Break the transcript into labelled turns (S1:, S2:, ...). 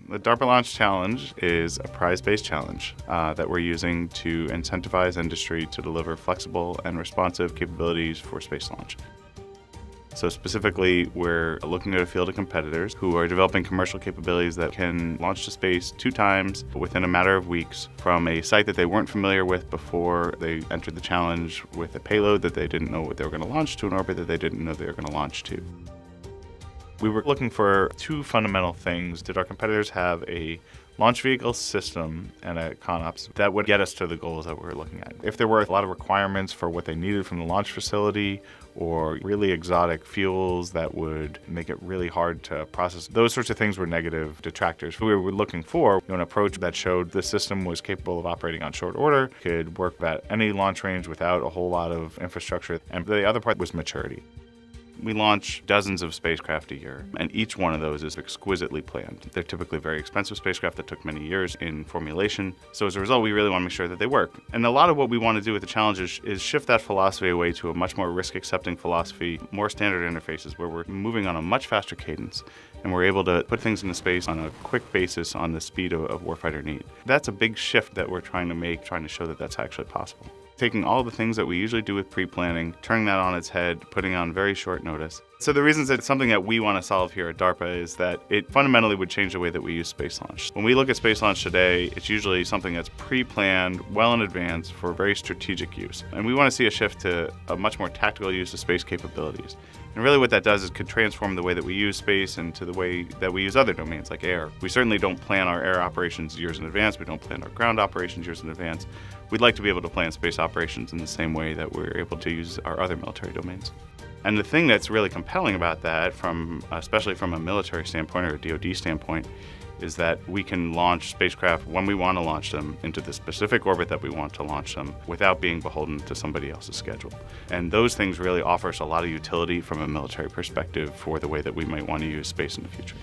S1: The DARPA Launch Challenge is a prize-based challenge that we're using to incentivize industry to deliver flexible and responsive capabilities for space launch. So specifically, we're looking at a field of competitors who are developing commercial capabilities that can launch to space 2 times within a matter of weeks from a site that they weren't familiar with before they entered the challenge, with a payload that they didn't know what they were going to launch to, an orbit that they didn't know they were going to launch to. We were looking for 2 fundamental things. Did our competitors have a launch vehicle system and a ConOps that would get us to the goals that we were looking at? If there were a lot of requirements for what they needed from the launch facility or really exotic fuels that would make it really hard to process, those sorts of things were negative detractors. We were looking for an approach that showed the system was capable of operating on short order, could work at any launch range without a whole lot of infrastructure, and the other part was maturity. We launch dozens of spacecraft a year, and each one of those is exquisitely planned. They're typically very expensive spacecraft that took many years in formulation, so as a result, we really want to make sure that they work. And a lot of what we want to do with the challenge is shift that philosophy away to a much more risk-accepting philosophy, more standard interfaces, where we're moving on a much faster cadence, and we're able to put things into space on a quick basis on the speed of warfighter need. That's a big shift that we're trying to make, trying to show that that's actually possible. Taking all the things that we usually do with pre-planning, turning that on its head, putting on very short notice. So the reasons it's something that we want to solve here at DARPA is that it fundamentally would change the way that we use space launch. When we look at space launch today, it's usually something that's pre-planned well in advance for very strategic use. And we want to see a shift to a much more tactical use of space capabilities. And really what that does is could transform the way that we use space into the way that we use other domains like air. We certainly don't plan our air operations years in advance. We don't plan our ground operations years in advance. We'd like to be able to plan space operations in the same way that we're able to use our other military domains. And the thing that's really compelling about that, especially from a military standpoint or a DoD standpoint, is that we can launch spacecraft when we want to launch them into the specific orbit that we want to launch them without being beholden to somebody else's schedule. And those things really offer us a lot of utility from a military perspective for the way that we might want to use space in the future.